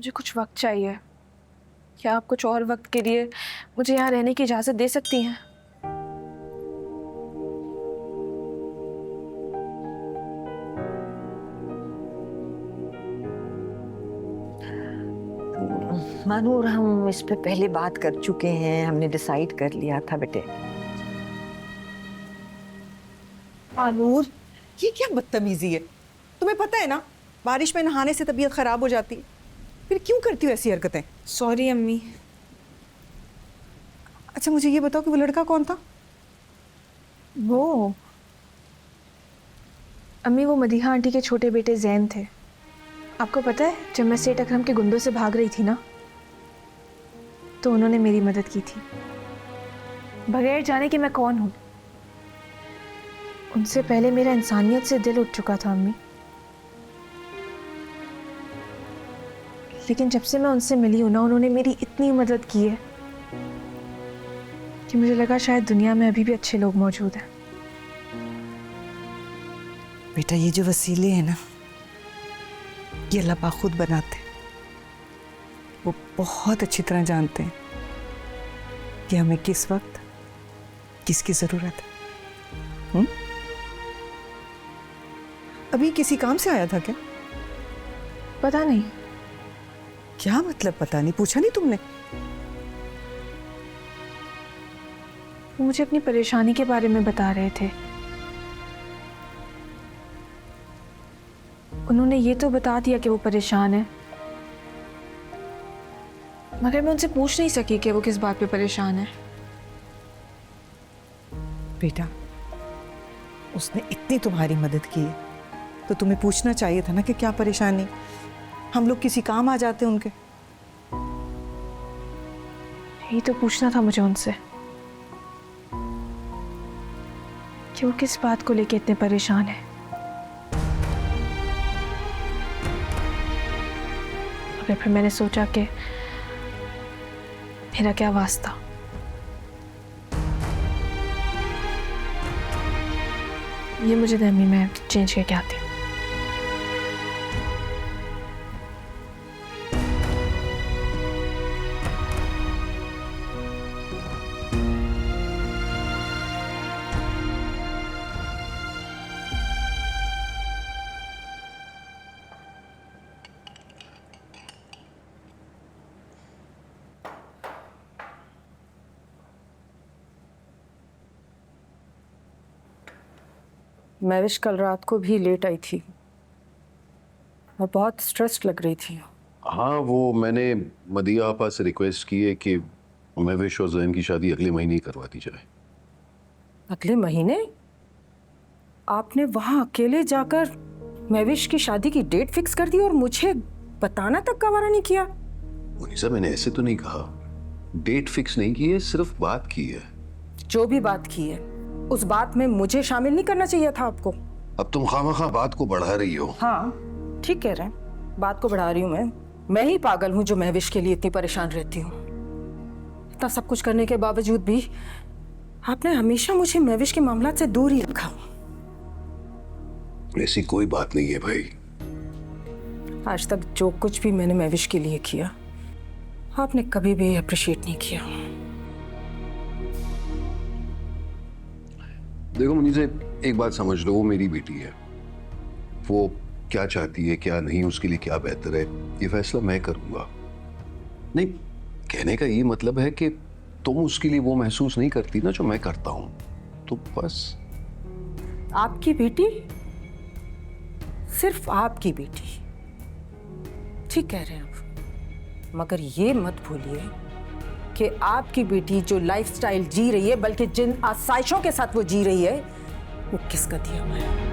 मुझे कुछ वक्त चाहिए। क्या आप कुछ और वक्त के लिए मुझे यहाँ रहने की इजाज़त दे सकती हैं? मानूर, हम इस पे पहले बात कर चुके हैं, हमने डिसाइड कर लिया था बेटे। आनूर, ये क्या बदतमीजी है? तुम्हें पता है ना, बारिश में नहाने से तबीयत खराब हो जाती है। फिर क्यों करती हो ऐसी हरकतें? सॉरी अम्मी। अच्छा, मुझे ये बताओ कि वो लड़का कौन था? वो अम्मी, वो मदीहा आंटी के छोटे बेटे जैन थे। आपको पता है, जब मैं सेठ अकरम के गुंडों से भाग रही थी ना, तो उन्होंने मेरी मदद की थी, बगैर जाने कि मैं कौन हूँ। उनसे पहले मेरा इंसानियत से दिल उठ चुका था अम्मी, लेकिन जब से मैं उनसे मिली हूं ना, उन्होंने मेरी इतनी मदद की है कि मुझे लगा शायद दुनिया में अभी भी अच्छे लोग मौजूद हैं। बेटा, ये जो वसीले हैं ना, ये अल्लाह पाक खुद बनाते हैं। वो बहुत अच्छी तरह जानते हैं कि हमें किस वक्त किसकी जरूरत है। अभी किसी काम से आया था क्या? पता नहीं। क्या मतलब पता नहीं? पूछा नहीं तुमने? वो मुझे अपनी परेशानी के बारे में बता रहे थे। उन्होंने ये तो बता दिया कि वो परेशान है, मगर मैं उनसे पूछ नहीं सकी कि वो किस बात पे परेशान है। बेटा, उसने इतनी तुम्हारी मदद की है तो तुम्हें पूछना चाहिए था ना कि क्या परेशानी। हम लोग किसी काम आ जाते उनके। यही तो पूछना था मुझे उनसे कि वो किस बात को लेके इतने परेशान है। मगर फिर मैंने सोचा कि मेरा क्या वास्ता। ये मुझे दे अम्मी, मैं चेंज करके आती हूँ। महविश कल रात को भी लेट आई थी और बहुत स्ट्रेस्ड लग रही थी। हाँ, वो मैंने मदिया आपा से रिक्वेस्ट की है कि महविश और जैन की शादी अगले महीने ही करवा दी जाए। अगले महीने? आपने वहां अकेले जाकर महविश की शादी की डेट फिक्स कर दी और मुझे बताना तक गवारा नहीं किया। मुनीसा, मैंने ऐसे तो नहीं कहा। डेट फिक्स नहीं की है, सिर्फ बात की है। जो भी बात की है, उस बात में मुझे शामिल नहीं करना चाहिए था आपको। अब तुम खामखा बात को बढ़ा रही हो। हाँ, ठीक कह रहे हैं, बात को बढ़ा रही हूँ मैं ही पागल हूँ जो महविश के लिए इतनी परेशान रहती हूँ। इतना सब कुछ करने के बावजूद भी आपने हमेशा मुझे महविश के मामला से दूर ही रखा। ऐसी कोई बात नहीं है भाई। आज तक जो कुछ भी मैंने महविश के लिए किया, आपने कभी भी अप्रिशिएट नहीं किया। देखो मुनीसा, एक बात समझ लो, वो मेरी बेटी है। वो क्या चाहती है, क्या नहीं, उसके लिए क्या बेहतर है, ये फैसला मैं करूंगा। नहीं, कहने का ये मतलब है कि तुम उसके लिए वो महसूस नहीं करती ना जो मैं करता हूं, तो बस। आपकी बेटी? सिर्फ आपकी बेटी? ठीक कह रहे हैं आप, मगर ये मत भूलिए कि आपकी बेटी जो लाइफस्टाइल जी रही है, बल्कि जिन आसाइशों के साथ वो जी रही है, वो किसका दिया हुआ है।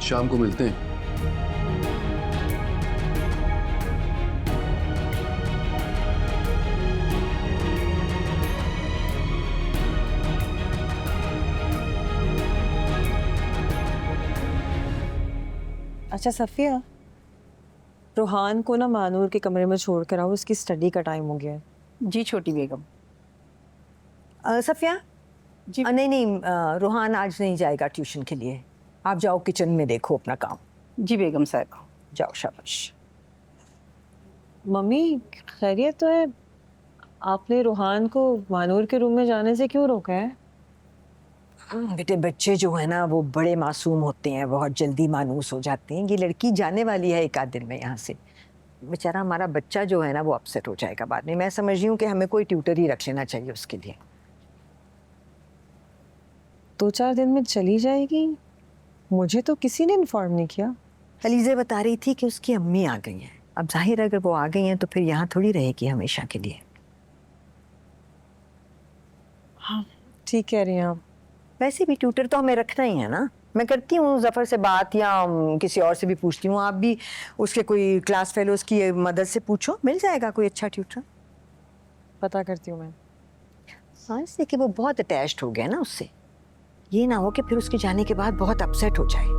शाम को मिलते हैं। अच्छा सफ़िया, रूहान को ना मानूर के कमरे में छोड़ कर आओ, उसकी स्टडी का टाइम हो गया है। जी छोटी बेगम। सफ़िया, नहीं नहीं, रूहान आज नहीं जाएगा ट्यूशन के लिए। आप जाओ किचन में देखो अपना काम। जी बेगम साहब। जाओ, शाबाश। मम्मी खैरियत तो है? आपने रूहान को मानूर के रूम में जाने से क्यों रोका है? बेटे, बच्चे जो है ना वो बड़े मासूम होते हैं, बहुत जल्दी मानूस हो जाते हैं। ये लड़की जाने वाली है एक आध दिन में यहाँ से। बेचारा हमारा बच्चा जो है ना वो अपसेट हो जाएगा बाद में। मैं समझ रही हूँ कि हमें कोई ट्यूटर ही रख लेना चाहिए उसके लिए। 2-4 दिन में चली जाएगी? मुझे तो किसी ने इन्फॉर्म नहीं किया। अलीज़ा बता रही थी कि उसकी अम्मी आ गई हैं। अब जाहिर है अगर वो आ गई हैं तो फिर यहाँ थोड़ी रहेगी हमेशा के लिए। हाँ ठीक कह रही हैं आप। वैसे भी ट्यूटर तो हमें रखना ही है ना। मैं करती हूँ जफ़र से बात या किसी और से भी पूछती हूँ। आप भी उसके कोई क्लास फेलोज़ की मदद से पूछो, मिल जाएगा कोई अच्छा ट्यूटर। पता करती हूँ मैं। हाँ, इसलिए कि वो बहुत अटैच्ड हो गया ना उससे। ये ना हो कि फिर उसके जाने के बाद बहुत अपसेट हो जाए।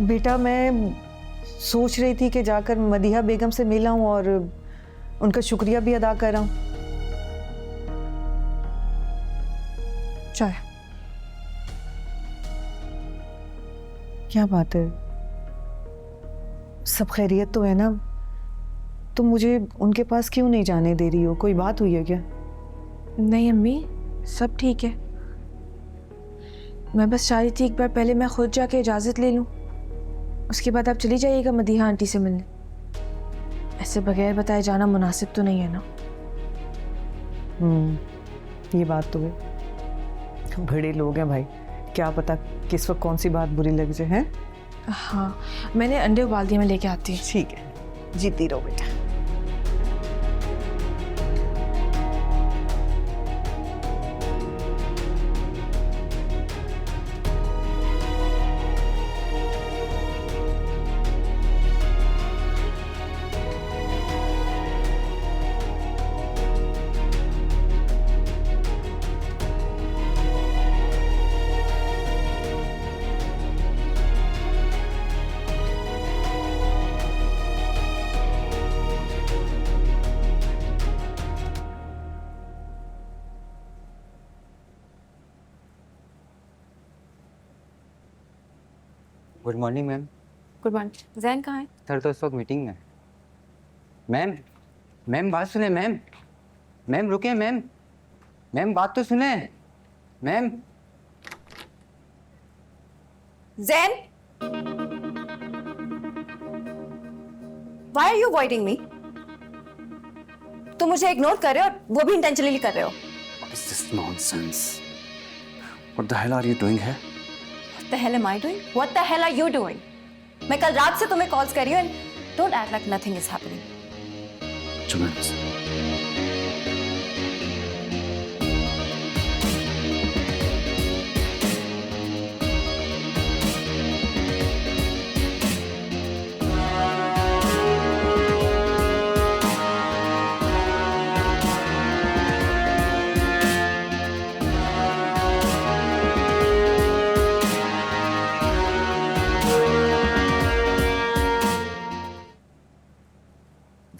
बेटा मैं सोच रही थी कि जाकर मदीहा बेगम से मिला हूँ और उनका शुक्रिया भी अदा कर रहा हूँ। चाय। क्या बात है, सब खैरियत तो है ना? तुम मुझे उनके पास क्यों नहीं जाने दे रही हो? कोई बात हुई है क्या? नहीं अम्मी, सब ठीक है। मैं बस चाह रही थी एक बार पहले मैं खुद जाके इजाज़त ले लूँ, उसके बाद आप चली जाइएगा मदीहा आंटी से मिलने। ऐसे बगैर बताए जाना मुनासिब तो नहीं है ना। ये बात तो है। बड़े लोग हैं भाई, क्या पता किस वक्त कौन सी बात बुरी लग जाए। हैं? हाँ, मैंने अंडे उबाल दिए, मैं लेके आती हूँ। ठीक है, जीती रहो बेटा। Good morning ma'am. Good morning. Jain कहाँ है? सर तो इस वक्त मीटिंग में। मैम, मैम बात सुने मैम। मैम रुके मैम। मैम बात तो सुने ma'am. Jain, why are you avoiding me? तुम मुझे इग्नोर कर रहे हो और वो भी इंटेंशनली कर रहे हो। What is this nonsense? What the hell are you doing here? What the hell am I doing? What the hell are you doing? मैं कल रात से तुम्हें कॉल्स कर रही हूँ and don't act like nothing is happening. Tremendous.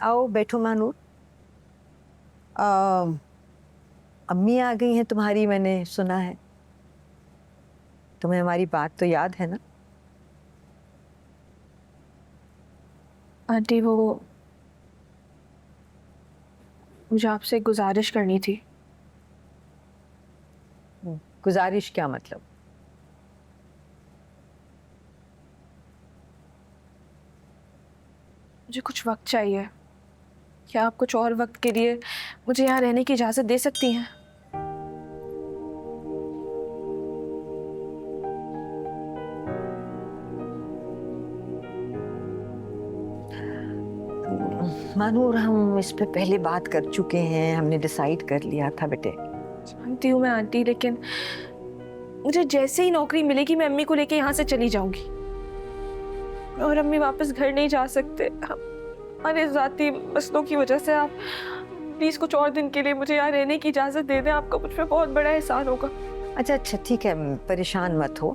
आओ बैठो मानूर। अम्मी आ गई हैं तुम्हारी, मैंने सुना है। तुम्हें हमारी बात तो याद है ना? आंटी वो मुझे आपसे एक गुजारिश करनी थी। गुजारिश क्या मतलब? मुझे कुछ वक्त चाहिए। क्या आप कुछ और वक्त के लिए मुझे यहाँ रहने की इजाज़त दे सकती हैं? मानूर, हम इस पे पहले बात कर चुके हैं, हमने डिसाइड कर लिया था बेटे। जानती हूँ मैं आंटी, लेकिन मुझे जैसे ही नौकरी मिलेगी मैं अम्मी को लेके यहाँ से चली जाऊंगी। और अम्मी वापस घर नहीं जा सकते। हमारे ज़ाती मसलों की वजह से आप प्लीज़ कुछ और दिन के लिए मुझे यहाँ रहने की इजाज़त दे दें। आपका मुझ पर बहुत बड़ा एहसान होगा। अच्छा अच्छा ठीक है, परेशान मत हो,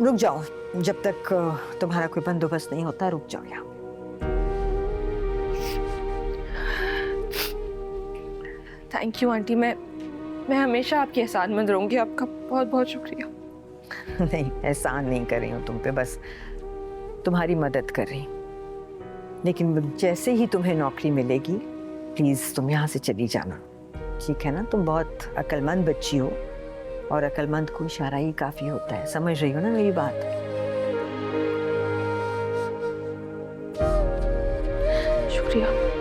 रुक जाओ, जब तक तुम्हारा कोई बंदोबस्त नहीं होता रुक जाओ यहाँ। थैंक यू आंटी, मैं हमेशा आपकी एहसानमंद रहूंगी। आपका बहुत बहुत शुक्रिया। नहीं, एहसान नहीं कर रही हूँ तुम पे, बस तुम्हारी मदद कर रही हूँ। लेकिन जैसे ही तुम्हें नौकरी मिलेगी प्लीज़ तुम यहाँ से चली जाना, ठीक है ना? तुम बहुत अक्लमंद बच्ची हो और अक्लमंद को इशारा ही काफ़ी होता है, समझ रही हो ना मेरी बात? शुक्रिया।